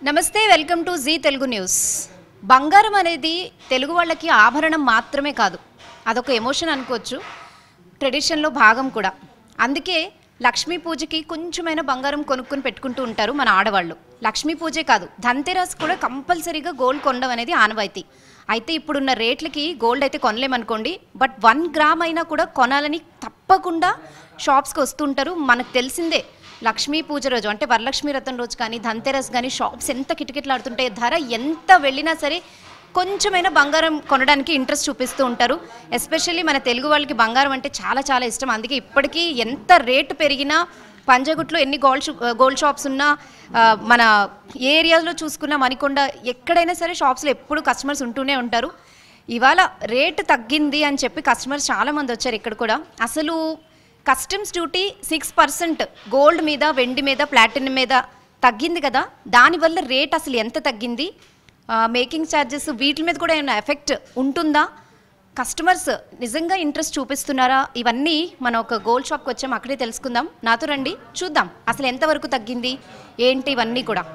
నమస్తే welcome to Zee Telugu news. బంగారం అనేది తెలుగు వాళ్ళకి ఆభరణం మాత్రమే కాదు, అదొక ఎమోషన్ అనుకోవచ్చు, ట్రెడిషన్లో భాగం కూడా. అందుకే లక్ష్మీ పూజకి కొంచెమైనా బంగారం కొనుక్కొని పెట్టుకుంటూ ఉంటారు మన ఆడవాళ్ళు. లక్ష్మీ పూజే కాదు, ధన్తెరస్ కూడా కంపల్సరీగా గోల్డ్ కొనడం అనేది ఆనవాయితీ. అయితే ఇప్పుడున్న రేట్లకి గోల్డ్ అయితే కొనలేమనుకోండి, బట్ 1 గ్రామ్ అయినా కూడా కొనాలని తప్పకుండా షాప్స్కి వస్తుంటారు. మనకు తెలిసిందే లక్ష్మీ పూజ రోజు అంటే వరలక్ష్మీ వ్రతం రోజు కానీ ధన్తెరస్ కానీ షాప్స్ ఎంత కిటకిటలాడుతుంటాయి, ధర ఎంత వెళ్ళినా సరే కొంచెమైనా బంగారం కొనడానికి ఇంట్రెస్ట్ చూపిస్తూ ఉంటారు. ఎస్పెషల్లీ మన తెలుగు వాళ్ళకి బంగారం అంటే చాలా చాలా ఇష్టం. అందుకే ఇప్పటికీ ఎంత రేటు పెరిగినా పంజాగుట్లో ఎన్ని గోల్డ్ షాప్స్ ఉన్నా, మన ఏ ఏరియాలో చూసుకున్నా మణికొండ ఎక్కడైనా సరే షాప్స్లో ఎప్పుడు కస్టమర్స్ ఉంటూనే ఉంటారు. ఇవాళ రేటు తగ్గింది అని చెప్పి కస్టమర్స్ చాలామంది వచ్చారు ఇక్కడ కూడా. అసలు కస్టమ్స్ డ్యూటీ 6% గోల్డ్ మీద, వెండి మీద, ప్లాటినం మీద తగ్గింది కదా, దానివల్ల రేట్ అసలు ఎంత తగ్గింది, మేకింగ్ ఛార్జెస్ వీటి మీద కూడా ఏమైనా ఎఫెక్ట్ ఉంటుందా, కస్టమర్స్ నిజంగా ఇంట్రెస్ట్ చూపిస్తున్నారా, ఇవన్నీ మనం ఒక గోల్డ్ షాప్కి వచ్చాము, అక్కడే తెలుసుకుందాం. నాతో రండి, చూద్దాం అసలు ఎంతవరకు తగ్గింది ఏంటి ఇవన్నీ కూడా.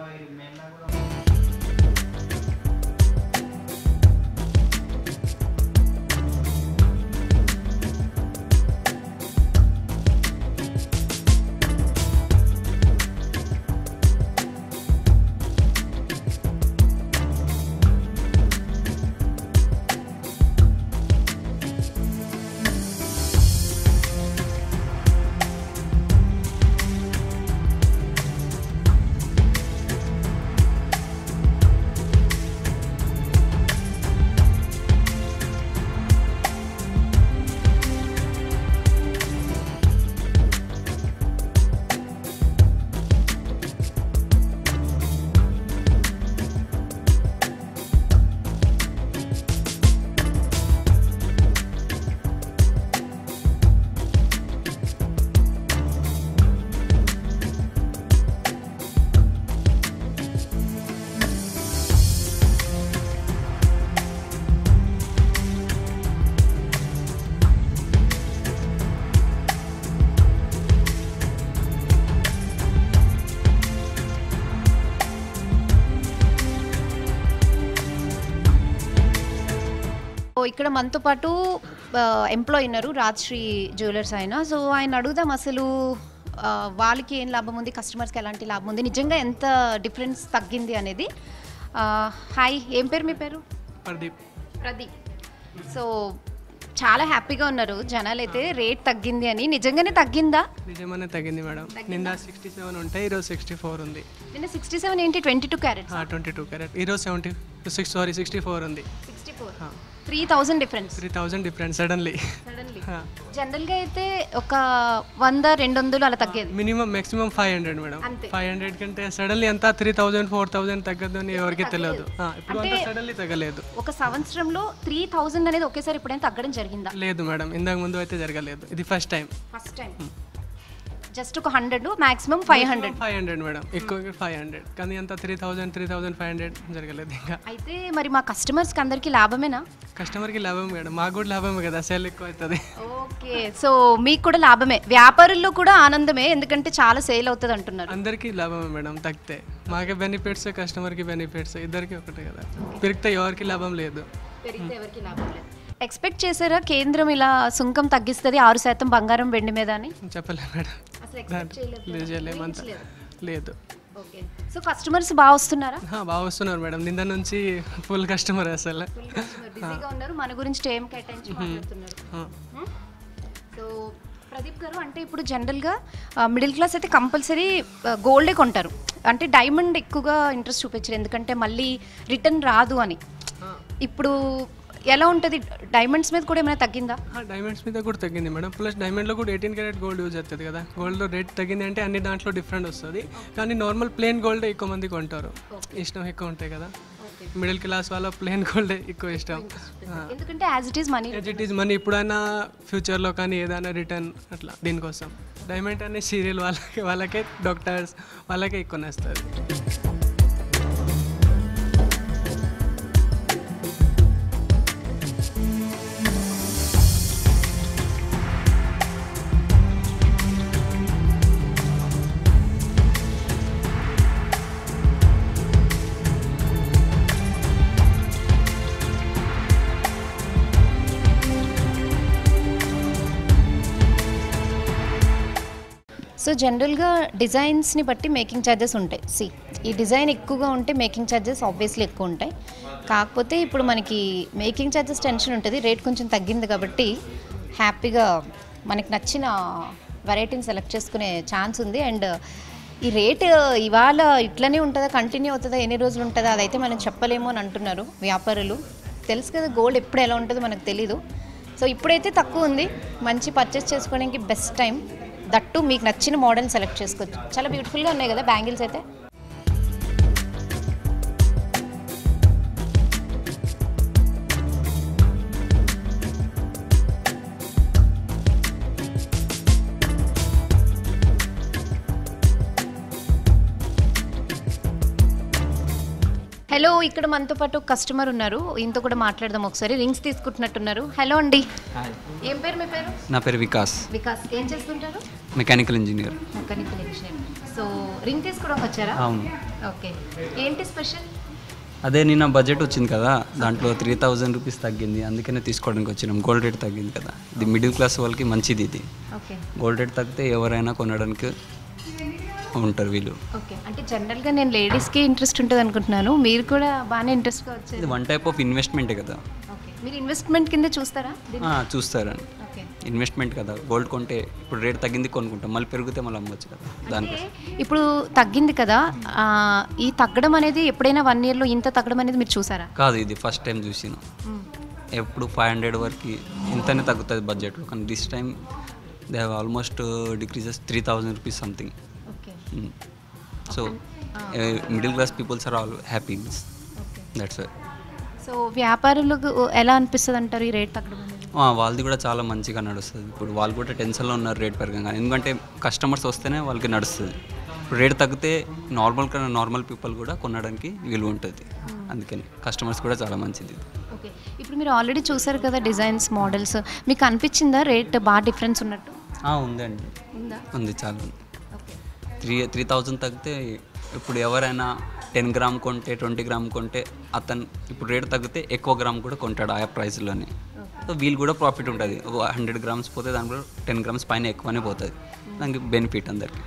ఇక్కడ మనతో పాటు ఎంప్లాయీ ఉన్నారు, రాజ్శ్రీ జ్యువెలర్స్ ఆయన. సో ఆయన అడుగుదాం అసలు వాళ్ళకి ఏం లాభం ఉంది, కస్టమర్స్కి ఎలాంటి లాభం ఉంది, నిజంగా ఎంత డిఫరెన్స్ తగ్గింది అనేది. హాయ్, ఏం పేరు మీ పేరు? ప్రదీప్. సో చాలా హ్యాపీగా ఉన్నారు జనాలు అయితే రేట్ తగ్గింది అని. నిజంగానే తగ్గిందా? నిజంగానే తగ్గింది మేడం. నిన్న 67 ఉంటాయి, ఈరోజు 64 ఉంది. నిన్న 67 ఏంటి 22 క్యారెట్స్? 22 క్యారెట్. ఈరోజు 64 ఉంది. 64 3000 డిఫరెన్స్. 3000 difference suddenly. జనరల్గా అయితే ఒక 100-200 అలా తగ్గేది, మినిమం మాక్సిమం 500 మేడం. 500 కంటే సడన్లీ అంతా 3000 4000 తగ్గదు అని ఎవరికి తెలియదు. ఇప్పుడు అంతా సడన్లీ తగ్గలేదు. ఒక సంవత్సరంలో 3000 అనేది ఒకేసారి ఇప్పుడైనా తగ్గడం జరిగిందా? లేదు మేడం, ఇంతకు ముందు అయితే జరగలేదు, ఇది ఫస్ట్ టైం. జస్ట్ ఒక 100, మాక్సిమం 500 మేడం, ఎక్కువ 500, కానీ అంత 3500 జరగలేదు ఇంకా. అయితే మరి మా కస్టమర్స్కి అందరికీ లాభమేనా? కస్టమర్కి లాభం మేడం, మాకు కూడా లాభమే కదా, సేల్ ఎక్కువ అవుతుంది. ఓకే, సో మీకు కూడా లాభమే, వ్యాపారుల్లో కూడా ఆనందమే, ఎందుకంటే చాలా సేల్ అవుతుంది అంటున్నారు. అందరికీ లాభమే మేడం, తగ్గితే మాకే బెనిఫిట్స్, కస్టమర్కి బెనిఫిట్స్, ఇద్దరికి ఒకటే కదా. పెరిగితే ఎవరికి లాభం లేదు. ఎక్స్పెక్ట్ చేశారా కేంద్రం ఇలా సుంకం తగ్గిస్తుంది 6% బంగారం వెండి మీద అని? చెప్పలేదు మేడం, లేదు. సో కస్టమర్స్ బాగా వస్తున్నారా? బాగా వస్తున్నారు మేడం, నిన్న నుంచి ఫుల్ కస్టమర్ అసలు. మన గురించి టైం కేటాయించి మాట్లాడుతున్నారు. సో ప్రదీప్ గారు, అంటే ఇప్పుడు జనరల్గా మిడిల్ క్లాస్ అయితే కంపల్సరీ గోల్డే కొంటారు, అంటే డైమండ్ ఎక్కువగా ఇంట్రెస్ట్ చూపించారు, ఎందుకంటే మళ్ళీ రిటర్న్ రాదు అని. ఇప్పుడు ఎలా ఉంటుంది, డైమండ్స్ మీద కూడా ఏమైనా తగ్గిందా? డైమండ్స్ మీద కూడా తగ్గింది మేడం, ప్లస్ డైమండ్లో కూడా 18 క్యారెట్ గోల్డ్ యూజ్ అవుతుంది కదా. గోల్డ్లో రేట్ తగ్గింది అంటే అన్ని దాంట్లో డిఫరెంట్ వస్తుంది, కానీ నార్మల్ ప్లెయిన్ గోల్డ్ ఎక్కువ మంది కొంటారు, ఇష్టం ఎక్కువ ఉంటాయి కదా. మిడిల్ క్లాస్ వాళ్ళ ప్లెయిన్ గోల్డ్ ఎక్కువ ఇష్టం, ఎందుకంటే యాజ్ ఇట్ ఈజ్ మనీ ఇప్పుడైనా ఫ్యూచర్లో కానీ ఏదైనా రిటర్న్ అట్లా. దీనికోసం డైమండ్ అనే సీరియల్ వాళ్ళకే డాక్టర్స్ వాళ్ళకే ఎక్కువ నేస్తారు. సో జనరల్గా డిజైన్స్ని బట్టి మేకింగ్ ఛార్జెస్ ఉంటాయి. ఈ డిజైన్ ఎక్కువగా ఉంటే మేకింగ్ ఛార్జెస్ ఆబ్వియస్లీ ఎక్కువ ఉంటాయి. కాకపోతే ఇప్పుడు మనకి మేకింగ్ ఛార్జెస్ టెన్షన్ ఉంటుంది, రేట్ కొంచెం తగ్గింది కాబట్టి హ్యాపీగా మనకి నచ్చిన వెరైటీని సెలెక్ట్ చేసుకునే ఛాన్స్ ఉంది. అండ్ ఈ రేట్ ఇవాళ ఇట్లనే ఉంటుందా, కంటిన్యూ అవుతుందా, ఎన్ని రోజులు ఉంటుందా అదైతే మనం చెప్పలేము అని అంటున్నారు వ్యాపారులు. తెలుసు కదా గోల్డ్ ఎప్పుడు ఎలా ఉంటుందో మనకు తెలీదు. సో ఇప్పుడైతే తక్కువ ఉంది, మంచి పర్చేస్ చేసుకోవడానికి బెస్ట్ టైం. దట్టు మీకు నచ్చిన మోడల్ సెలెక్ట్ చేసుకోవచ్చు. చాలా బ్యూటిఫుల్గా ఉన్నాయి కదా బ్యాంగిల్స్ అయితే. హలో, ఇక్కడ మనతో పాటు కస్టమర్ ఉన్నారు, ఈయనతో కూడా మాట్లాడదాం ఒకసారి. రింగ్స్ తీసుకుంటున్నట్టున్నారు. హలో అండి, ఏం పేరు మీ పేరు? నా పేరు వికాస్. వికాస్, ఏం చేస్తుంటారు? Mechanical engineer. Mechanical engineer. So ring తీసుకోవడానికి వచ్చారా? అవును. ఓకే, ఏంటి స్పెషల్? అదే నిన్న బడ్జెట్ వచ్చింది కదా, దాంట్లో 3000 రూపీస్ తగ్గింది, అందుకనే తీసుకోవడానికి వచ్చినాం. గోల్డ్ రేట్ తగ్గింది కదా, ఇది మిడిల్ క్లాస్ వాళ్ళకి మంచిది. ఇది ఓకే, గోల్డ్ రేట్ తగ్గితే ఎవరైనా కొనడానికి ఉంటారు వీళ్ళు. ఓకే, అంటే జనరల్గా నేను లేడీస్కి ఇంట్రెస్ట్ ఉంటుంది అనుకుంటున్నాను, మీరు కూడా బాగానే ఇంట్రెస్ట్గా వచ్చారు. ఇది వన్ టైప్ ఆఫ్ ఇన్వెస్ట్మెంటే కదా. ఓకే, మీరు ఇన్వెస్ట్మెంట్ కింద చూస్తారా? చూస్తారండి, ఓకే, ఇన్వెస్ట్మెంట్ కదా. గోల్డ్ కొంటే ఇప్పుడు రేట్ తగ్గింది కొనుక్కుంటాం, మళ్ళీ పెరిగితే మళ్ళీ అమ్మొచ్చు కదా. దానికి ఇప్పుడు తగ్గింది కదా, ఈ తగ్గడం అనేది ఎప్పుడైనా 1 yearలో ఇంత తగ్గడం అనేది మీరు చూసారా? కాదు, ఇది ఫస్ట్ టైం చూసిన. ఎప్పుడు 500 వరకు ఇంతనే తగ్గుతుంది బడ్జెట్లో, కానీ this time they have almost decreases 3000 rupees something. So middle class peoples are all happy. That's why. So వ్యాపారులకు ఎలా అనిపిస్తుంది అంటారు ఈ రేట్ తగ్గడం అనేది? వాళ్ళది కూడా చాలా మంచిగా నడుస్తుంది. ఇప్పుడు వాళ్ళు కూడా టెన్షన్లో ఉన్నారు రేట్ పెరగగానే, ఎందుకంటే కస్టమర్స్ వస్తేనే వాళ్ళకి నడుస్తుంది. ఇప్పుడు రేట్ తగ్గితే నార్మల్ పీపుల్ కూడా కొనడానికి విలువ ఉంటుంది, అందుకని కస్టమర్స్ కూడా చాలా మంచిది. ఓకే, ఇప్పుడు మీరు ఆల్రెడీ చూసారు కదా డిజైన్స్, మోడల్స్, మీకు అనిపించిందా రేట్ బాగా డిఫరెన్స్ ఉన్నట్టు? ఉందండి, ఉంది, చాలా ఉంది. 3000 తగ్గితే ఇప్పుడు ఎవరైనా 10 గ్రామ్ కొంటే 20 గ్రామ్ కొంటే అతను ఇప్పుడు రేట్ తగ్గితే ఎక్కువ గ్రామ్ కూడా కొంటాడు ఆయా ప్రైస్లోనే. సో వీళ్ళు కూడా ప్రాఫిట్ ఉంటుంది. 100 గ్రామ్స్ పోతే దాంట్లో 10 గ్రామ్స్ పైన ఎక్కువనే పోతుంది, దానికి బెనిఫిట్ అందరికి.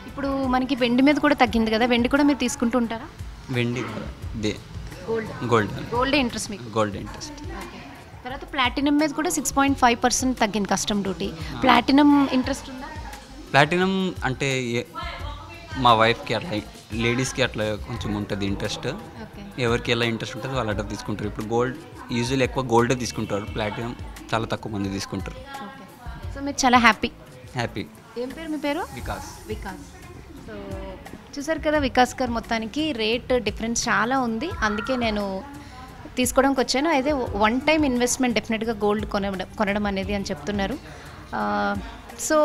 ఇప్పుడు మనకి వెండి మీద కూడా తగ్గింది కదా, వెండి కూడా మీరు తీసుకుంటూ ఉంటారా? వెండి గోల్డ్ ఇంట్రెస్ట్ మీకు? Gold interest. తర్వాత ప్లాటినం మీద కూడా 6.5% తగ్గింది కస్టమ్ డ్యూటీ. ప్లాటినం ఇంట్రెస్ట్ ఉందా? ప్లాటినం అంటే మా వైఫ్కి అట్లా, లేడీస్కి అట్లా కొంచెం ఉంటుంది ఇంట్రెస్ట్. ఎవరికి ఎలా ఇంట్రెస్ట్ ఉంటుంది వాళ్ళు అట్లా తీసుకుంటారు. ఇప్పుడు గోల్డ్ యూజువల్లీ ఎక్కువ గోల్డే తీసుకుంటారు, ప్లాటినం చాలా తక్కువ మంది తీసుకుంటారు. సో మీరు చాలా హ్యాపీ. ఏం పేరు మీ పేరు? వికాస్. సో చూసారు కదా వికాస్ గారు, మొత్తానికి రేట్ డిఫరెన్స్ చాలా ఉంది, అందుకే నేను తీసుకోవడానికి వచ్చాను. అయితే 1 time ఇన్వెస్ట్మెంట్ డెఫినెట్గా గోల్డ్ కొనడం అనేది అని చెప్తున్నారు. సో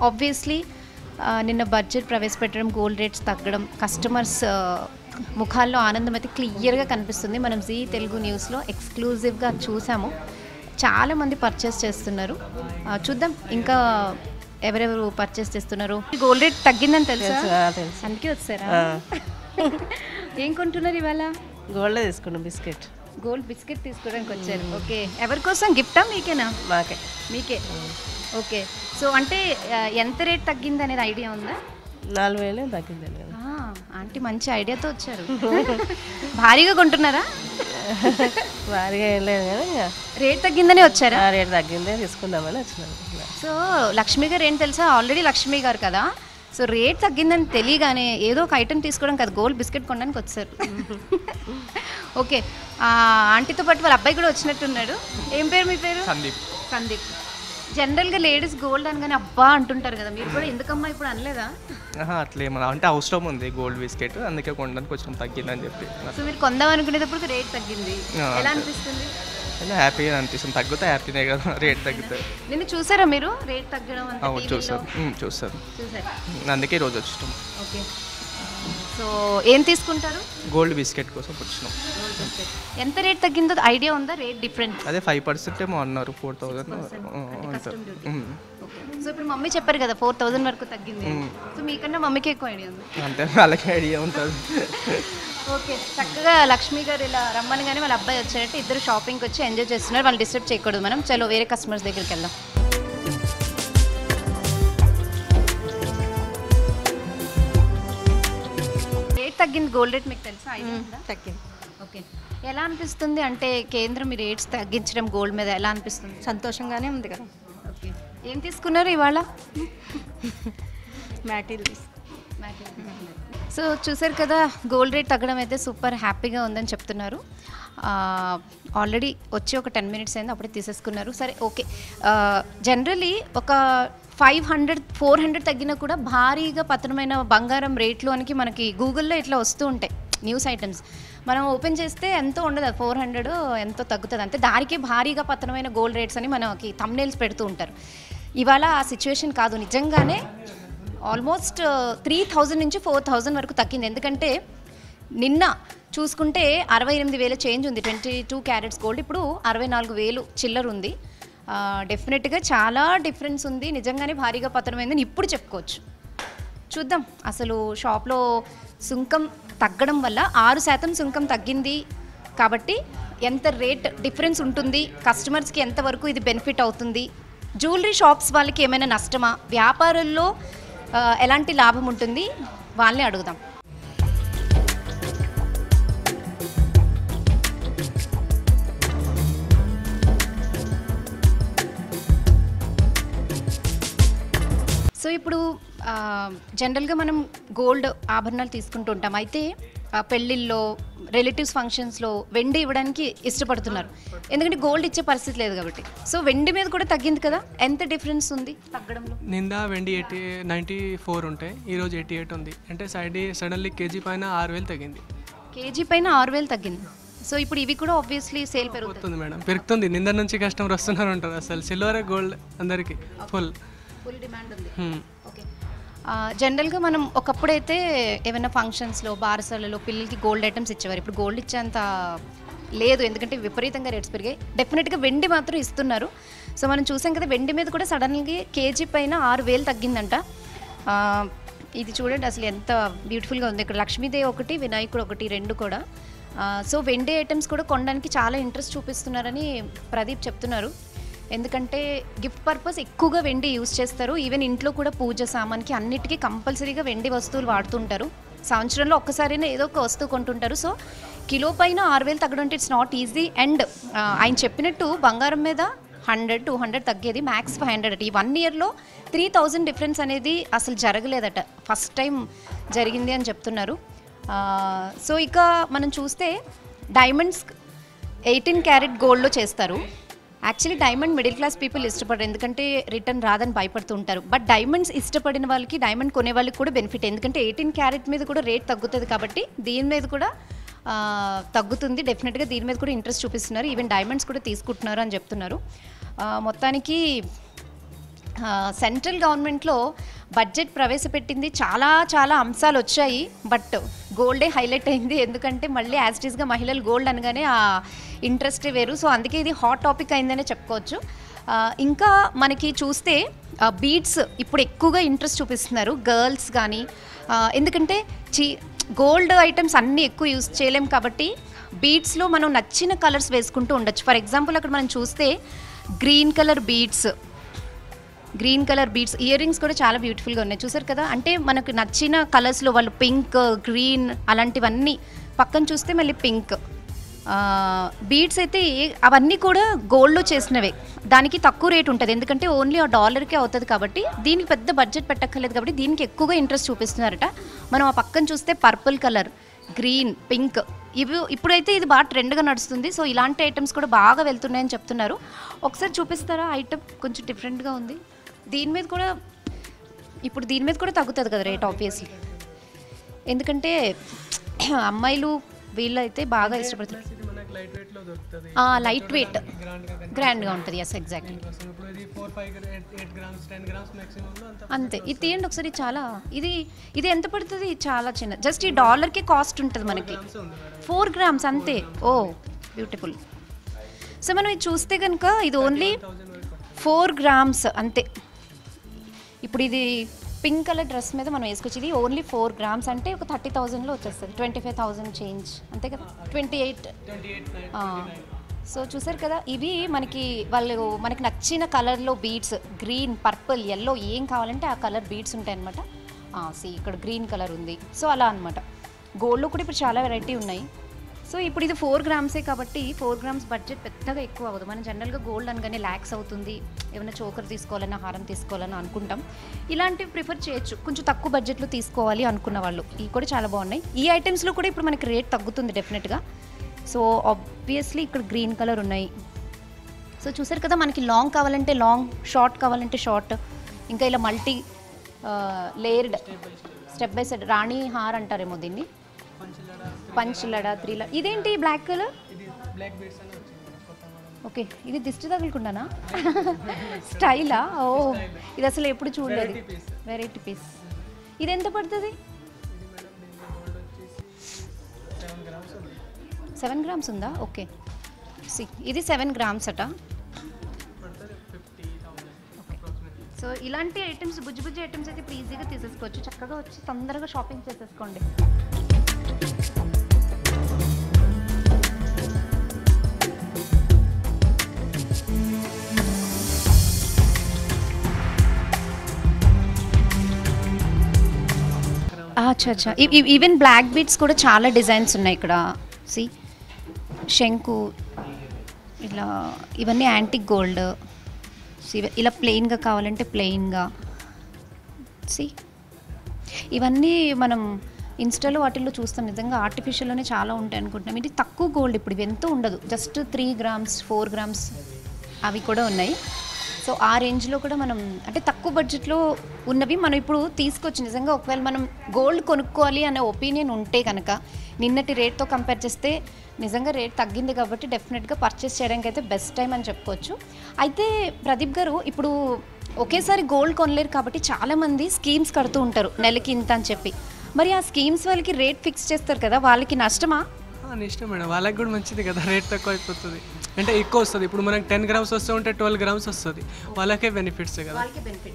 ఆబ్వియస్లీ నిన్న బడ్జెట్ ప్రవేశపెట్టడం, గోల్డ్ రేట్స్ తగ్గడం, కస్టమర్స్ ముఖాల్లో ఆనందం అయితే క్లియర్గా కనిపిస్తుంది. మనం జీ తెలుగు న్యూస్లో ఎక్స్క్లూజివ్గా చూసాము, చాలామంది పర్చేస్ చేస్తున్నారు. చూద్దాం ఇంకా ఎవరెవరు పర్చేస్ చేస్తున్నారు. గోల్డ్ రేట్ తగ్గిందని తెలుసా? అందుకే వచ్చారా? ఏం కొంటున్నారు ఇవాళ? గోల్డ్ తీసుకున్నాం, గోల్డ్ బిస్కెట్ తీసుకోవడానికి వచ్చారు. ఓకే, ఎవరి కోసం? గిఫ్టా మీకేనా? మీకే. ఓకే, సో అంటే ఎంత రేట్ తగ్గింది అనేది ఐడియా ఉందా? 4000 తగ్గింది. ఆంటీ మంచి ఐడియాతో వచ్చారు. భారీగా కొంటున్నారా? భారీగా ఏం లేదు కానీ రేట్ తగ్గిందని వచ్చారా? రేట్ తగ్గిందే తీసుకుందామని వచ్చినాను. సో లక్ష్మి గారు ఏం తెలుసా, ఆల్రెడీ లక్ష్మి గారు కదా, సో రేట్ తగ్గిందని తెలియగానే ఏదో ఒక ఐటెం తీసుకోవడం కదా, గోల్డ్ బిస్కెట్ కొనడానికి వచ్చారు. ఓకే, ఆంటీతో పాటు వాళ్ళ అబ్బాయి కూడా వచ్చినట్టున్నాడు. ఏం పేరు మీ పేరు? సందీప్. జనరల్గా లేడీస్ గోల్డ్ అనగానే అబ్బా అంటుంటారు కదా, మీరు కూడా ఎందుకమ్మా ఇప్పుడు అనలేదా? అట్లేమన్నా అంటే అవసరం ఉంది గోల్డ్ బిస్కెట్, అందుకే కొనడానికి కొంచెం తగ్గిందని చెప్పి. సో మీరు కొందాం అనుకునేటప్పుడు రేట్ తగ్గింది, ఎలా అనిపిస్తుంది? హ్యాపీగా అనిపిస్తుంది. తగ్గితే హ్యాపీనే కదా, రేట్ తగ్గితే. నిన్న చూసారా మీరు రేట్ తగ్గడం? చూసారు, అందుకే ఈరోజు వచ్చినాం. ఓకే, సో ఏం తీసుకుంటారు? గోల్డ్ బిస్కెట్ కోసం వచ్చినాం. ఎంత రేట్ తగ్గిందో ఐడియా ఉందా? రేట్ డిఫరెంట్ అదే 5% ఏమో అన్నారు, 4000. సో ఇప్పుడు మమ్మీ చెప్పారు కదా 4000 వరకు తగ్గింది, సో మీకన్నా మమ్మీకి ఎక్కువ ఐడియా ఉంది. అంతే, వాళ్ళకి ఐడియా ఉంటుంది. ఓకే, చక్కగా లక్ష్మి గారు ఇలా రమ్మని కానీ వాళ్ళ అబ్బాయి వచ్చారంటే ఇద్దరు షాపింగ్కి వచ్చి ఎంజాయ్ చేస్తున్నారు. వాళ్ళు డిస్టర్బ్ చేయకూడదు మనం. చలో వేరే కస్టమర్స్ దగ్గరికి వెళ్దాం. తగ్గింది గోల్డ్ రేట్ మీకు తెలుసా? ఐడియా ఉందా? తగ్గింది. ఓకే, ఎలా అనిపిస్తుంది అంటే కేంద్రం ఈ రేట్స్ తగ్గించడం గోల్డ్ మీద ఎలా అనిపిస్తుంది? సంతోషంగానే ఉంది కదా. ఓకే, ఏం తీసుకున్నారు ఇవాళ? మ్యాటీరియల్స్. సో చూసారు కదా, గోల్డ్ రేట్ తగ్గడం అయితే సూపర్ హ్యాపీగా ఉందని చెప్తున్నారు. ఆల్రెడీ వచ్చి ఒక 10 మినిట్స్ అయింది, అప్పుడే తీసేసుకున్నారు. సరే ఓకే, జనరలీ ఒక 500 400 తగ్గినా కూడా భారీగా పతనమైన బంగారం రేట్లోనికి మనకి గూగుల్లో ఇట్లా వస్తూ ఉంటాయి న్యూస్ ఐటమ్స్. మనం ఓపెన్ చేస్తే ఎంతో ఉండదు, 400 ఎంతో తగ్గుతుంది అంతే. దానికి భారీగా పతనమైన గోల్డ్ రేట్స్ అని మనకి థంబ్నెయిల్స్ పెడుతూ ఉంటారు. ఇవాళ ఆ సిచ్యువేషన్ కాదు, నిజంగానే ఆల్మోస్ట్ 3000 నుంచి 4000 వరకు తగ్గింది. ఎందుకంటే నిన్న చూసుకుంటే 68,000 చేంజ్ ఉంది 22 క్యారెట్స్ గోల్డ్, ఇప్పుడు 64,000 చిల్లర ఉంది. డెఫినెట్గా చాలా డిఫరెన్స్ ఉంది, నిజంగానే భారీగా పతనమైందని ఇప్పుడు చెప్పుకోవచ్చు. చూద్దాం, అసలు షాప్లో సుంకం తగ్గడం వల్ల 6% సుంకం తగ్గింది కాబట్టి ఎంత రేట్ డిఫరెన్స్ ఉంటుంది, కస్టమర్స్కి ఎంతవరకు ఇది బెనిఫిట్ అవుతుంది, జ్యువెలరీ షాప్స్ వాళ్ళకి ఏమైనా నష్టమా, వ్యాపారుల్లో ఎలాంటి లాభం ఉంటుంది, వాళ్ళని అడుగుదాం. సో ఇప్పుడు జనరల్గా మనం గోల్డ్ ఆభరణాలు తీసుకుంటూ ఉంటాం. అయితే పెళ్ళిళ్ళలో, రిలేటివ్స్ ఫంక్షన్స్లో వెండి ఇవ్వడానికి ఇష్టపడుతున్నారు, ఎందుకంటే గోల్డ్ ఇచ్చే పరిస్థితి లేదు కాబట్టి. సో వెండి మీద కూడా తగ్గింది కదా, ఎంత డిఫరెన్స్ ఉంది తగ్గడంలో? నింద వెండి 94 ఉంటాయి, ఈరోజు 88 ఉంది. అంటే సడన్లీ కేజీ పైన 6,000 తగ్గింది. కేజీ పైన 6,000 తగ్గింది. సో ఇప్పుడు ఇవి కూడా ఆబ్వియస్లీ సేల్ పెరుగుతుంది మేడం, పెరుగుతుంది. నింద నుంచి కస్టమర్ వస్తున్నారు ఉంటారు. అసలు సిల్వర్ గోల్డ్ అందరికీ ఫుల్ డిమాండ్ ఉంది. ఓకే, జనరల్గా మనం ఒకప్పుడైతే ఏమైనా ఫంక్షన్స్లో, బారసాలలో పిల్లలకి గోల్డ్ ఐటమ్స్ ఇచ్చేవారు. ఇప్పుడు గోల్డ్ ఇచ్చేంత లేదు, ఎందుకంటే విపరీతంగా రేట్స్ పెరిగాయి. డెఫినెట్గా వెండి మాత్రం ఇస్తున్నారు. సో మనం చూసాం కదా, వెండి మీద కూడా సడన్గా కేజీ పైన 6,000 తగ్గిందంట. ఇది చూడండి అసలు ఎంత బ్యూటిఫుల్గా ఉంది. ఇక్కడ లక్ష్మీదేవి ఒకటి, వినాయకుడు ఒకటి, రెండు కూడా. సో వెండి ఐటమ్స్ కూడా కొనడానికి చాలా ఇంట్రెస్ట్ చూపిస్తున్నారని ప్రదీప్ చెప్తున్నారు. ఎందుకంటే గిఫ్ట్ పర్పస్ ఎక్కువగా వెండి యూజ్ చేస్తారు. ఈవెన్ ఇంట్లో కూడా పూజ సామాన్కి అన్నిటికీ కంపల్సరీగా వెండి వస్తువులు వాడుతుంటారు. సంవత్సరంలో ఒక్కసారైనా ఏదో ఒక వస్తువు కొంటుంటారు. సో కిలో పైన 6,000 తగ్గడం అంటే ఇట్స్ నాట్ ఈజీ. అండ్ ఆయన చెప్పినట్టు బంగారం మీద 100, 200 తగ్గేది, మ్యాక్స్ 500 అట. ఈ 1 ఇయర్లో 3,000 డిఫరెన్స్ అనేది అసలు జరగలేదట, ఫస్ట్ టైం జరిగింది అని చెప్తున్నారు. సో ఇక మనం చూస్తే డైమండ్స్ 18 క్యారెట్ గోల్డ్లో చేస్తారు. Actually diamond middle class people ఇష్టపడరు, ఎందుకంటే రిటర్న్ రాదని భయపడుతూ ఉంటారు. బట్ డైమండ్స్ ఇష్టపడిన వాళ్ళకి, డైమండ్ కొనే వాళ్ళకి కూడా బెనిఫిట్, ఎందుకంటే 18 క్యారెట్ మీద కూడా రేట్ తగ్గుతుంది కాబట్టి దీని మీద కూడా తగ్గుతుంది. డెఫినెట్గా దీని మీద కూడా ఇంట్రెస్ట్ చూపిస్తున్నారు. ఈవెన్ డైమండ్స్ కూడా తీసుకుంటున్నారు అని చెప్తున్నారు. మొత్తానికి సెంట్రల్ గవర్నమెంట్లో బడ్జెట్ ప్రవేశపెట్టింది, చాలా చాలా అంశాలు వచ్చాయి. బట్ గోల్డే హైలైట్ అయింది, ఎందుకంటే మళ్ళీ యాజ్ ఇట్ ఈస్గా మహిళలు గోల్డ్ అనగానే ఆ ఇంట్రెస్టే వేరు. సో అందుకే ఇది హాట్ టాపిక్ అయిందనే చెప్పుకోవచ్చు. ఇంకా మనకి చూస్తే బీడ్స్ ఇప్పుడు ఎక్కువగా ఇంట్రెస్ట్ చూపిస్తున్నారు గర్ల్స్ కానీ, ఎందుకంటే గోల్డ్ ఐటమ్స్ అన్నీ ఎక్కువ యూజ్ చేయలేం కాబట్టి బీడ్స్లో మనం నచ్చిన కలర్స్ వేసుకుంటూ ఉండొచ్చు. ఫర్ ఎగ్జాంపుల్ అక్కడ మనం చూస్తే green colour beads ear rings కూడా చాలా బ్యూటిఫుల్గా ఉన్నాయి, చూసారు కదా. అంటే మనకు నచ్చిన కలర్స్లో వాళ్ళు పింక్, గ్రీన్ అలాంటివన్నీ, పక్కన చూస్తే మళ్ళీ పింక్ బీడ్స్ అయితే అవన్నీ కూడా గోల్డ్లో చేసినవే. దానికి తక్కువ రేట్ ఉంటుంది, ఎందుకంటే ఓన్లీ ఆ $1కే అవుతుంది కాబట్టి దీనికి పెద్ద బడ్జెట్ పెట్టక్కర్లేదు కాబట్టి దీనికి ఎక్కువగా ఇంట్రెస్ట్ చూపిస్తున్నారట. మనం ఆ పక్కన చూస్తే పర్పుల్ కలర్, గ్రీన్, పింక్, ఇవి ఇప్పుడైతే ఇది బాగా ట్రెండ్గా నడుస్తుంది. సో ఇలాంటి ఐటమ్స్ కూడా బాగా వెళ్తున్నాయని చెప్తున్నారు. ఒకసారి చూపిస్తారా? ఐటమ్ కొంచెం డిఫరెంట్గా ఉంది. దీని మీద కూడా తగ్గుతుంది కదా రేట్ ఆబ్వియస్లీ, ఎందుకంటే అమ్మాయిలు వీళ్ళైతే బాగా ఇష్టపడుతుంది. లైట్ వెయిట్, గ్రాండ్గా ఉంటుంది. ఎస్, ఎగ్జాక్ట్లీ అంతే. ఇది తీయండి ఒకసారి. చాలా ఇది ఎంత పడుతుంది? చాలా చిన్న, జస్ట్ ఈ $1కే కాస్ట్ ఉంటుంది మనకి, 4 గ్రామ్స్ అంతే. ఓ బ్యూటిఫుల్. సో మనం ఇది చూస్తే కనుక ఇది ఓన్లీ 4 గ్రామ్స్ అంతే. ఇప్పుడు ఇది పింక్ కలర్ డ్రెస్ మీద మనం వేసుకొచ్చి ఇది ఓన్లీ 4 గ్రామ్స్ అంటే ఒక 30,000లో వచ్చేస్తుంది, 25,000 చేంజ్ అంతే కదా, 28. సో చూసారు కదా, ఇవి మనకి నచ్చిన కలర్లో బీడ్స్, గ్రీన్, పర్పుల్, ఎల్లో ఏం కావాలంటే ఆ కలర్ బీడ్స్ ఉంటాయి అనమాట. ఇక్కడ గ్రీన్ కలర్ ఉంది, సో అలా అనమాట. గోల్డ్లో కూడా ఇప్పుడు చాలా వెరైటీ ఉన్నాయి. సో ఇప్పుడు ఇది 4 గ్రామ్సే కాబట్టి 4 గ్రామ్స్ బడ్జెట్ పెద్దగా ఎక్కువ అవ్వదు. మనం జనరల్గా గోల్డ్ అనగానే ల్యాక్స్ అవుతుంది, ఏమైనా చోకర్ తీసుకోవాలన్నా హారం తీసుకోవాలన్నా అనుకుంటాం. ఇలాంటివి ప్రిఫర్ చేయొచ్చు కొంచెం తక్కువ బడ్జెట్లో తీసుకోవాలి అనుకున్న వాళ్ళు. ఇవి కూడా చాలా బాగున్నాయి. ఈ ఐటమ్స్లో కూడా ఇప్పుడు మనకి రేట్ తగ్గుతుంది డెఫినెట్గా. సో ఆబ్వియస్లీ ఇక్కడ గ్రీన్ కలర్ ఉన్నాయి. సో చూసారు కదా, మనకి లాంగ్ కావాలంటే లాంగ్, షార్ట్ కావాలంటే షార్ట్, ఇంకా ఇలా multi layered step by step రాణి హార్ అంటారేమో దీన్ని, పంచలడ 3 లడ. ఇదేంటి బ్లాక్ కలర్? ఓకే, ఇది దిష్టి తగులుకుండానా స్టైలా? ఓ, ఇది అసలు ఎప్పుడు చూడలేదు. Variety piece. ఇది ఎంత పడుతుంది? 7 గ్రామ్స్ ఉందా? ఓకే, ఇది 7 గ్రామ్స్ అట. సో ఇలాంటి ఐటమ్స్, బుజ్జి బుజ్జి ఐటమ్స్ అయితే ఇప్పుడు ఈజీగా తీసేసుకోవచ్చు. చక్కగా వచ్చి తొందరగా షాపింగ్ చేసేసుకోండి. అచ్చా అచ్చా, ఈవెన్ బ్లాక్ బీడ్స్ కూడా చాలా డిజైన్స్ ఉన్నాయి ఇక్కడ. సి శంకు, ఇలా ఇవన్నీ యాంటిక్ గోల్డ్. ఇలా ప్లెయిన్గా కావాలంటే ప్లెయిన్గా. సి ఇవన్నీ మనం ఇన్స్టాలో వాటిల్లో చూస్తాం. నిజంగా ఆర్టిఫిషియల్లోనే చాలా ఉంటాయి అనుకుంటున్నాం. ఇది తక్కువ గోల్డ్, ఇప్పుడు ఇవి ఎంతో ఉండదు, జస్ట్ 3 గ్రామ్స్ 4 గ్రామ్స్ అవి కూడా ఉన్నాయి. సో ఆ రేంజ్లో కూడా మనం అంటే తక్కువ బడ్జెట్లో ఉన్నవి మనం ఇప్పుడు తీసుకొచ్చి, నిజంగా ఒకవేళ మనం గోల్డ్ కొనుక్కోవాలి అనే ఒపీనియన్ ఉంటే కనుక నిన్నటి రేట్తో కంపేర్ చేస్తే నిజంగా రేట్ తగ్గింది కాబట్టి డెఫినెట్గా పర్చేస్ చేయడానికి అయితే బెస్ట్ టైం అని చెప్పుకోవచ్చు. అయితే ప్రదీప్ గారు, ఇప్పుడు ఒకేసారి గోల్డ్ కొనలేరు కాబట్టి చాలామంది స్కీమ్స్ కడుతూ ఉంటారు నెలకి ఇంత అని చెప్పి. మరి ఆ స్కీమ్స్ వాళ్ళకి రేట్ ఫిక్స్ చేస్తారు కదా, వాళ్ళకి నష్టమా? ఇష్టం మేడం, వాళ్ళకి కూడా మంచిది కదా, రేట్ తక్కువ అయిపోతుంది అంటే ఎక్కువ వస్తుంది. ఇప్పుడు మనకు 10 గ్రామ్స్ వస్తూ ఉంటే 12 గ్రామ్స్ వస్తుంది, వాళ్ళకే బెనిఫిట్స్ కదా.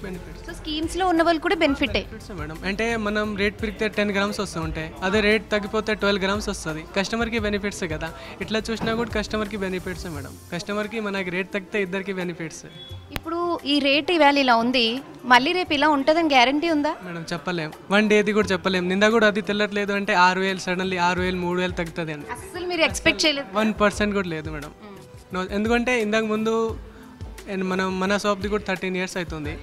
బెనిఫిట్స్. సో స్కీమ్స్లో ఉన్న వాళ్ళు కూడా బెనిఫిటే మేడం. అంటే మనం రేట్ పెరిగితే 10 గ్రామ్స్ వస్తూ ఉంటాయి, అదే రేట్ తగ్గిపోతే 12 గ్రామ్స్ వస్తుంది. కస్టమర్కి బెనిఫిట్స్ కదా, ఇట్లా చూసినా కూడా కస్టమర్కి బెనిఫిట్స్ మేడం. కస్టమర్కి మనకి రేట్ తగ్గితే ఇద్దరికి బెనిఫిట్స్. ఇప్పుడు ఈ రేట్ ఇవాళ ఇలా ఉంది, మళ్ళీ రేపు ఇలా ఉంటుందని గ్యారంటీ ఉందా? మేడం చెప్పలేం, 1 డేది కూడా చెప్పలేం. నిందా కూడా అది తెల్లట్లేదు అంటే 6,000 సడన్లీ 6,000 3,000 తగ్గుతుంది అండి. అసలు మీరు ఎక్స్పెక్ట్ చేయలేదు? 1% కూడా లేదు మేడం. ఎందుకంటే ఇందాక ముందు మన షాప్ది కూడా 13 years అవుతుంది,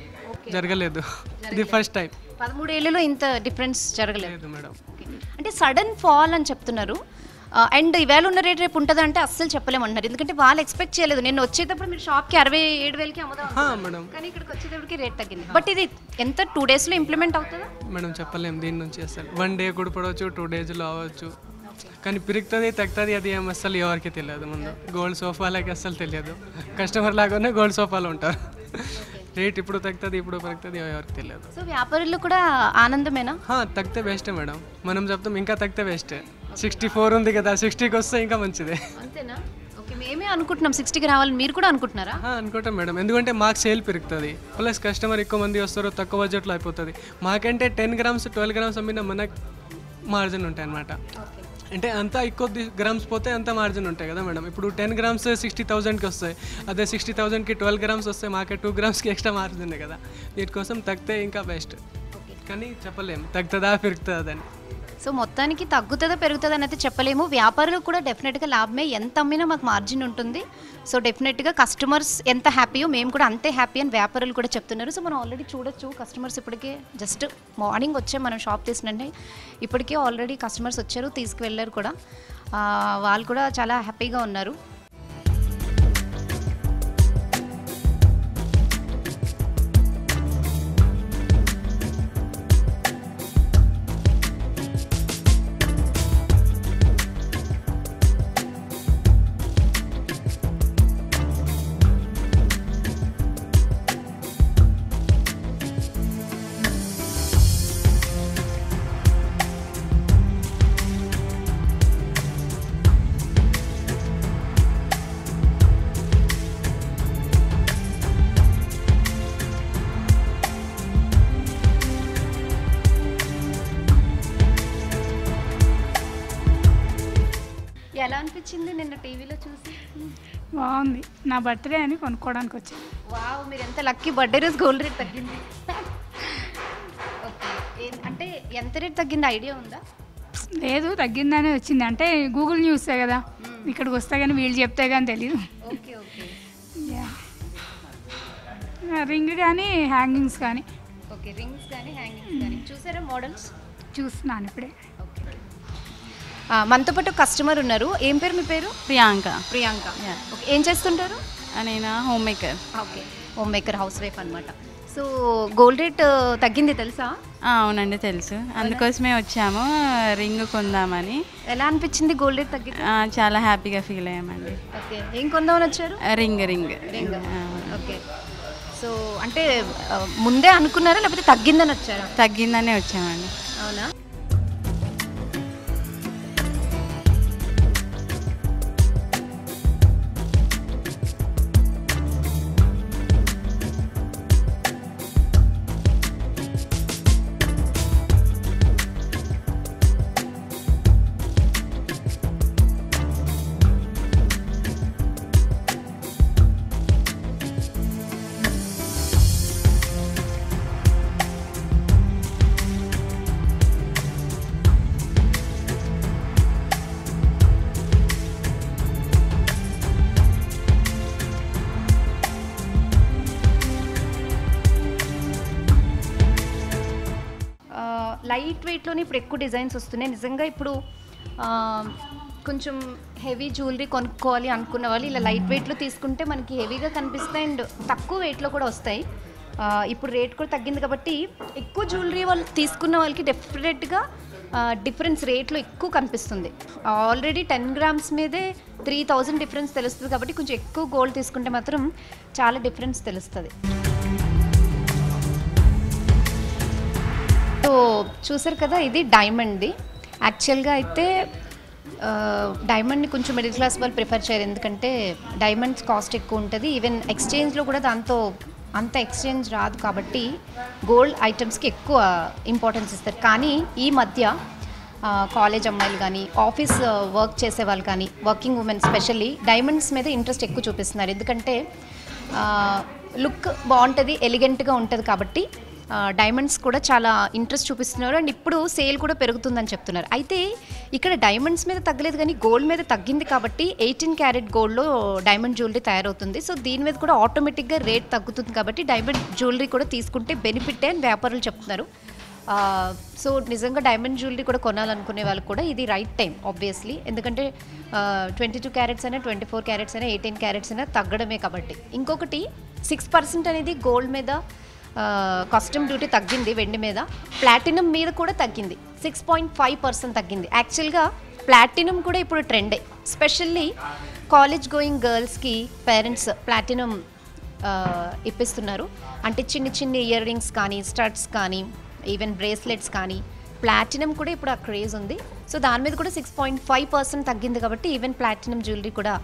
జరగలేదు. ఇది ఫస్ట్ టైం. 13 ఏళ్ళలో ఇంత డిఫరెన్స్ జరగలేదు మేడం. అంటే సడన్ ఫాల్ అని చెప్తున్నారు. అండ్ ఈవేళ ఉన్న రేట్ రేపు ఉంటుంది అంటే అస్సలు చెప్పలేమంటున్నారు. ఎందుకంటే వాళ్ళు ఎక్స్పెక్ట్ చేయలేదు. నేను వచ్చేటప్పుడు మీరు షాప్కి 67,000కి అమ్ముదాం మేడం, కానీ ఇక్కడికి వచ్చేటప్పటికి రేట్ తగ్గింది. బట్ ఇది ఎంత 2 daysలో ఇంప్లిమెంట్ అవుతుందా? మేడం చెప్పలేం దీని నుంచి అసలు. 1 day కూడా పడవచ్చు, 2 daysలో అవ్వచ్చు, కానీ పెరుగుతుంది తగ్గుతుంది అది ఏం అస్సలు ఎవరికి తెలియదు. ముందు గోల్డ్ సోఫాలకి అస్సలు తెలియదు. కస్టమర్ లాగానే గోల్డ్ సోఫాలు ఉంటారు. రేట్ ఇప్పుడు తగ్గుతుంది ఇప్పుడు పెరుగుతుంది ఎవరికి తెలియదు. సో వ్యాపారులు కూడా ఆనందమేనా? తగ్గితే బెస్టే మేడం, మనం చెప్తాం ఇంకా తగ్గితే బెస్టే. 64 ఉంది కదా, 60కి వస్తే ఇంకా మంచిదే. అంతేనా? ఓకే, మేమే అనుకుంటున్నాం 60కి రావాలని, మీరు కూడా అనుకుంటున్నారా? అనుకుంటాం మేడం, ఎందుకంటే మాకు సేల్ పెరుగుతుంది, ప్లస్ కస్టమర్ ఎక్కువ మంది వస్తారు, తక్కువ బడ్జెట్లో అయిపోతుంది. మాకంటే 10 గ్రామ్స్ 12 గ్రామ్స్ అమ్మినా మనకు మార్జిన్ ఉంటాయి అన్నమాట. అంటే అంత ఎక్కువ గ్రామ్స్ పోతే అంత మార్జిన్ ఉంటాయి కదా మేడం. ఇప్పుడు 10 గ్రామ్స్ 60,000కి వస్తాయి, అదే 60,000కి 12 గ్రామ్స్ వస్తాయి, మాకే 2 గ్రామ్స్కి ఎక్స్ట్రా మార్జిన్ ఉంది కదా. వీటి కోసం తగ్గితే ఇంకా బెస్ట్, కానీ చెప్పలేము తగ్గుతుందా పెరుగుతుందని. సో మొత్తానికి తగ్గుతుందా పెరుగుతుందా అని అయితే చెప్పలేము. వ్యాపారులకు కూడా డెఫినెట్గా లాభమే, ఎంత అమ్మినా మాకు మార్జిన్ ఉంటుంది. సో డెఫినెట్గా కస్టమర్స్ ఎంత హ్యాపీయో మేము కూడా అంతే హ్యాపీ అని వ్యాపారులు కూడా చెప్తున్నారు. సో మనం ఆల్రెడీ చూడొచ్చు, కస్టమర్స్ ఇప్పటికే జస్ట్ మార్నింగ్ వచ్చే మనం షాప్ తీసినంటే ఇప్పటికే ఆల్రెడీ కస్టమర్స్ వచ్చారు, తీసుకువెళ్ళారు కూడా. వాళ్ళు కూడా చాలా హ్యాపీగా ఉన్నారు. ఎలా అనిపించింది నిన్న టీవీలో చూసి? బాగుంది, నా బర్త్డే అని కొనుక్కోవడానికి వచ్చాను. వావ్, మీరు ఎంత లక్కీ, బర్త్డే రోజు గోల్డ్ రేట్ తగ్గింది. ఓకే, అంటే ఎంత రేట్ తగ్గింది ఐడియా ఉందా? లేదు తగ్గిందనే వచ్చింది. అంటే గూగుల్ న్యూసే కదా, ఇక్కడికి వస్తే కానీ వీళ్ళు చెప్తే కానీ తెలీదు. ఓకే ఓకే రింగ్ కానీ హ్యాంగింగ్స్ కానీ ఓకే. రింగ్స్ కానీ హ్యాంగింగ్స్ కానీ చూసారా మోడల్స్? చూస్తున్నాను ఇప్పుడే. మనతో పాటు కస్టమర్ ఉన్నారు. ఏం పేరు మీ పేరు? ప్రియాంక. ప్రియాంక. ఓకే. ఏం చేస్తుంటారు? నేను home maker. Okay, home maker, house wife అనమాట. సో గోల్డ్ రేట్ తగ్గింది తెలుసా? అవునండి తెలుసు, అందుకోసమే వచ్చాము రింగ్ కొందామని. ఎలా అనిపించింది గోల్డ్ రేట్ తగ్గింది? చాలా హ్యాపీగా ఫీల్ అయ్యామండి. ఓకే. ఏం కొందామని వచ్చారు? రింగ్. రింగ్. ఓకే. సో అంటే ముందే అనుకున్నారా లేకపోతే తగ్గిందని వచ్చారా? తగ్గిందనే వచ్చామండి. అవునా? లైట్ వెయిట్లోనే ఇప్పుడు ఎక్కువ డిజైన్స్ వస్తున్నాయి. నిజంగా ఇప్పుడు కొంచెం హెవీ జ్యువెలరీ కొనుక్కోవాలి అనుకున్న వాళ్ళు ఇలా లైట్ వెయిట్లో తీసుకుంటే మనకి హెవీగా కనిపిస్తాయి అండ్ తక్కువ వెయిట్లో కూడా వస్తాయి. ఇప్పుడు రేట్ కూడా తగ్గింది కాబట్టి ఎక్కువ జ్యువెలరీ వాళ్ళు తీసుకున్న వాళ్ళకి డెఫినెట్గా డిఫరెన్స్ రేట్లో ఎక్కువ కనిపిస్తుంది. ఆల్రెడీ 10 గ్రామ్స్ మీదే 3000 డిఫరెన్స్ తెలుస్తుంది కాబట్టి కొంచెం ఎక్కువ గోల్డ్ తీసుకుంటే మాత్రం చాలా డిఫరెన్స్ తెలుస్తుంది. సో చూసారు కదా, ఇది డైమండ్ది. యాక్చువల్గా అయితే డైమండ్ని కొంచెం మిడిల్ క్లాస్ వాళ్ళు ప్రిఫర్ చేయరు, ఎందుకంటే డైమండ్స్ కాస్ట్ ఎక్కువ ఉంటుంది. ఈవెన్ ఎక్స్చేంజ్లో కూడా దాంతో అంత ఎక్స్చేంజ్ రాదు కాబట్టి గోల్డ్ ఐటమ్స్కి ఎక్కువ ఇంపార్టెన్స్ ఇస్తారు. కానీ ఈ మధ్య కాలేజ్ అమ్మాయిలు కానీ ఆఫీస్ వర్క్ చేసే వాళ్ళు కానీ వర్కింగ్ ఉమెన్ స్పెషల్లీ డైమండ్స్ మీద ఇంట్రెస్ట్ ఎక్కువ చూపిస్తున్నారు. ఎందుకంటే లుక్ బాగుంటుంది, ఎలిగెంట్గా ఉంటుంది కాబట్టి డైమండ్స్ కూడా చాలా ఇంట్రెస్ట్ చూపిస్తున్నారు. అండ్ ఇప్పుడు సేల్ కూడా పెరుగుతుందని చెప్తున్నారు. అయితే ఇక్కడ డైమండ్స్ మీద తగ్గలేదు కానీ గోల్డ్ మీద తగ్గింది కాబట్టి 18 క్యారెట్ గోల్డ్లో డైమండ్ జ్యువెలరీ తయారవుతుంది. సో దీని మీద కూడా ఆటోమేటిక్గా రేట్ తగ్గుతుంది కాబట్టి డైమండ్ జ్యువెలరీ కూడా తీసుకుంటే బెనిఫిట్ అని వ్యాపారులు చెప్తున్నారు. సో నిజంగా డైమండ్ జ్యువెలరీ కూడా కొనాలనుకునే వాళ్ళు కూడా ఇది రైట్ టైం ఆబ్వియస్లీ, ఎందుకంటే 22 క్యారెట్స్ అయినా 24 క్యారెట్స్ అయినా 18 క్యారెట్స్ అయినా తగ్గడమే కాబట్టి. ఇంకొకటి 6% అనేది గోల్డ్ మీద కస్టమ్ డ్యూటీ తగ్గింది, వెండి మీద. ప్లాటినం మీద కూడా తగ్గింది, 6.5% తగ్గింది. యాక్చువల్గా ప్లాటినం కూడా ఇప్పుడు ట్రెండే. స్పెషల్లీ కాలేజ్ గోయింగ్ గర్ల్స్కి పేరెంట్స్ ప్లాటినం ఇప్పిస్తున్నారు. అంటే చిన్న చిన్న ఇయర్ రింగ్స్ కానీ స్టడ్స్ కానీ ఈవెన్ బ్రేస్లెట్స్ కానీ ప్లాటినం కూడా ఇప్పుడు ఆ క్రేజ్ ఉంది. సో దాని మీద కూడా 6.5% తగ్గింది కాబట్టి ఈవెన్ ప్లాటినం జ్యువెలరీ కూడా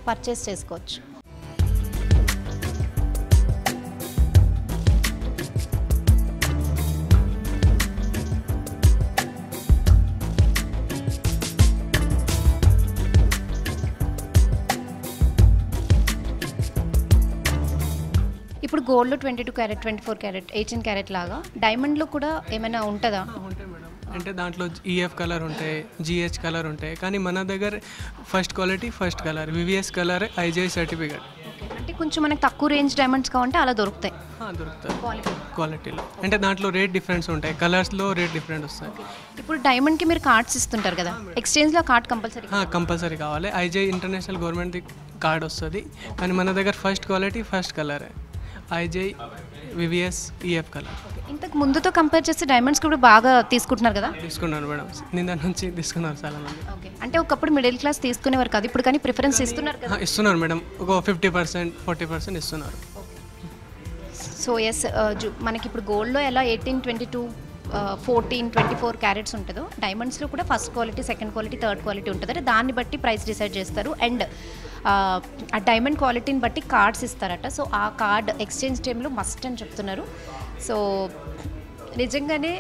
పర్చేస్ చేసుకోవచ్చు. ఇప్పుడు గోల్డ్లో 22 క్యారెట్ 24 క్యారెట్ 18 క్యారెట్ లాగా డైమండ్లో కూడా ఏమైనా ఉంటుందా? ఉంటాయి మేడం. అంటే దాంట్లో ఈఎఫ్ కలర్ ఉంటాయి, జిహెచ్ కలర్ ఉంటాయి. కానీ మన దగ్గర first quality first colour VVS colour IGI certificate. అంటే కొంచెం మనకు తక్కువ రేంజ్ డైమండ్స్ కావాలంటే అలా దొరుకుతాయి. దొరుకుతాయి క్వాలిటీలో. అంటే దాంట్లో రేట్ డిఫరెన్స్ ఉంటాయి, కలర్స్లో రేట్ డిఫరెంట్ వస్తాయి. ఇప్పుడు డైమండ్కి మీరు కార్డ్స్ ఇస్తుంటారు కదా, ఎక్స్చేంజ్లో కార్డ్ కంపల్సరీ కావాలి. ఐజీఐ ఇంటర్నేషనల్ గవర్నమెంట్ కార్డ్ వస్తుంది. కానీ మన దగ్గర first quality first colour IGI VVS EF colour. ఇంతకు ముందుతో కంపేర్ చేస్తే డైమండ్స్ కూడా బాగా తీసుకుంటున్నారు కదా? తీసుకున్నాను మేడం, నిన్న నుంచి తీసుకున్నారు చాలా మంది. ఓకే. అంటే ఒకప్పుడు మిడిల్ క్లాస్ తీసుకునేవారు కాదు, ఇప్పుడు కానీ ప్రిఫరెన్స్ ఇస్తున్నారు కదా? ఇస్తున్నారు మేడం, ఒక 50% 40% ఇస్తున్నారు. సో ఎస్, మనకి ఇప్పుడు గోల్డ్లో ఎలా 18, 22, 14, 24 క్యారెట్స్ ఉంటుందో డైమండ్స్లో కూడా first quality second quality third quality ఉంటుంది. దాన్ని బట్టి ప్రైస్ డిసైడ్ చేస్తారు. అండ్ ఆ డైమండ్ క్వాలిటీని బట్టి కార్డ్స్ ఇస్తారట. సో ఆ కార్డ్ ఎక్స్చేంజ్ టైంలో మస్ట్ అని చెప్తున్నారు. సో నిజంగానే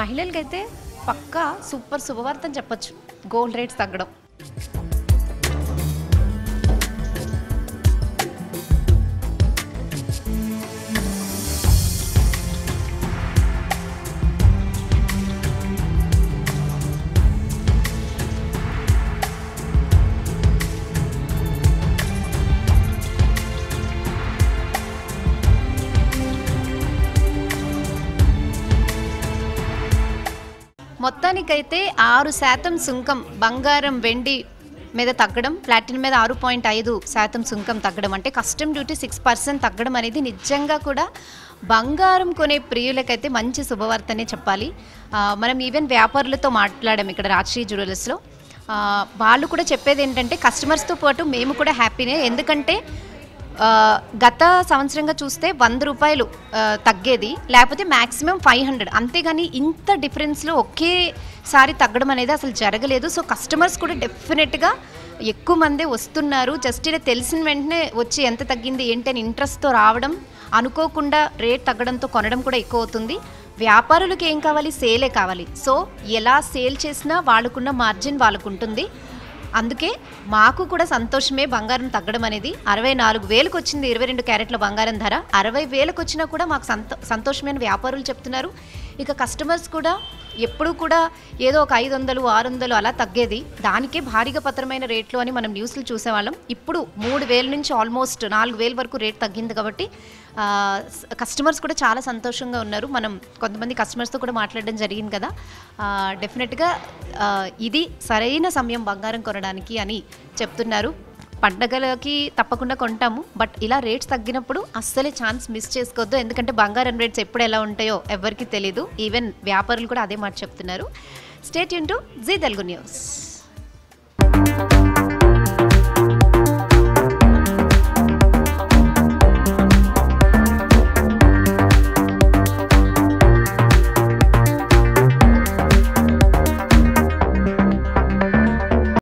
మహిళలకైతే పక్కా సూపర్ శుభవార్త అని చెప్పొచ్చు గోల్డ్ రేట్స్ తగ్గడం. ప్రస్తుతానికైతే 6% సుంకం బంగారం వెండి మీద తగ్గడం, ప్లాటినం మీద 6.5% సుంకం తగ్గడం, అంటే కస్టమ్ డ్యూటీ 6% తగ్గడం అనేది నిజంగా కూడా బంగారం కొనే ప్రియులకైతే మంచి శుభవార్తనే చెప్పాలి. మనం ఈవెన్ వ్యాపారులతో మాట్లాడాం ఇక్కడ రాజశ్రీ జ్యువెలర్స్లో. వాళ్ళు కూడా చెప్పేది ఏంటంటే కస్టమర్స్తో పాటు మేము కూడా హ్యాపీనే, ఎందుకంటే గత సంవత్సరంగా చూస్తే 100 రూపాయలు తగ్గేది, లేకపోతే మ్యాక్సిమం 500, అంతేగాని ఇంత డిఫరెన్స్లో ఒకేసారి తగ్గడం అనేది అసలు జరగలేదు. సో కస్టమర్స్ కూడా డెఫినెట్గా ఎక్కువ మందే వస్తున్నారు. జస్ట్ ఇలా తెలిసిన వెంటనే వచ్చి ఎంత తగ్గింది ఏంటి అని ఇంట్రెస్ట్తో రావడం, అనుకోకుండా రేట్ తగ్గడంతో కొనడం కూడా ఎక్కువ అవుతుంది. వ్యాపారులకు ఏం కావాలి? సేలే కావాలి. సో ఎలా సేల్ చేసినా వాళ్ళకున్న మార్జిన్ వాళ్ళకు ఉంటుంది. అందుకే మాకు కూడా సంతోషమే బంగారం తగ్గడం అనేది. 64,000కి వచ్చింది 22 క్యారెట్ల బంగారం ధర. 60,000కి వచ్చినా కూడా మాకు సంతోషమైన వ్యాపారులు చెప్తున్నారు. ఇక కస్టమర్స్ కూడా ఎప్పుడూ కూడా ఏదో ఒక 500, 600 అలా తగ్గేది, దానికే భారీగా పత్రమైన రేట్లు అని మనం న్యూస్లు చూసేవాళ్ళం. ఇప్పుడు 3,000 నుంచి ఆల్మోస్ట్ 4,000 వరకు రేట్ తగ్గింది. కాబట్టి కస్టమర్స్ కూడా చాలా సంతోషంగా ఉన్నారు. మనం కొంతమంది కస్టమర్స్తో కూడా మాట్లాడడం జరిగింది కదా. డెఫినెట్గా ఇది సరైన సమయం బంగారం కొనడానికి అని చెప్తున్నారు. పండగలకి తప్పకుండా కొంటాము, బట్ ఇలా రేట్స్ తగ్గినప్పుడు అస్సలే ఛాన్స్ మిస్ చేసుకోవద్దు. ఎందుకంటే బంగారం రేట్స్ ఎప్పుడు ఎలా ఉంటాయో ఎవరికి తెలీదు. ఈవెన్ వ్యాపారులు కూడా అదే మాట చెప్తున్నారు. Stay tune to Zee Telugu news.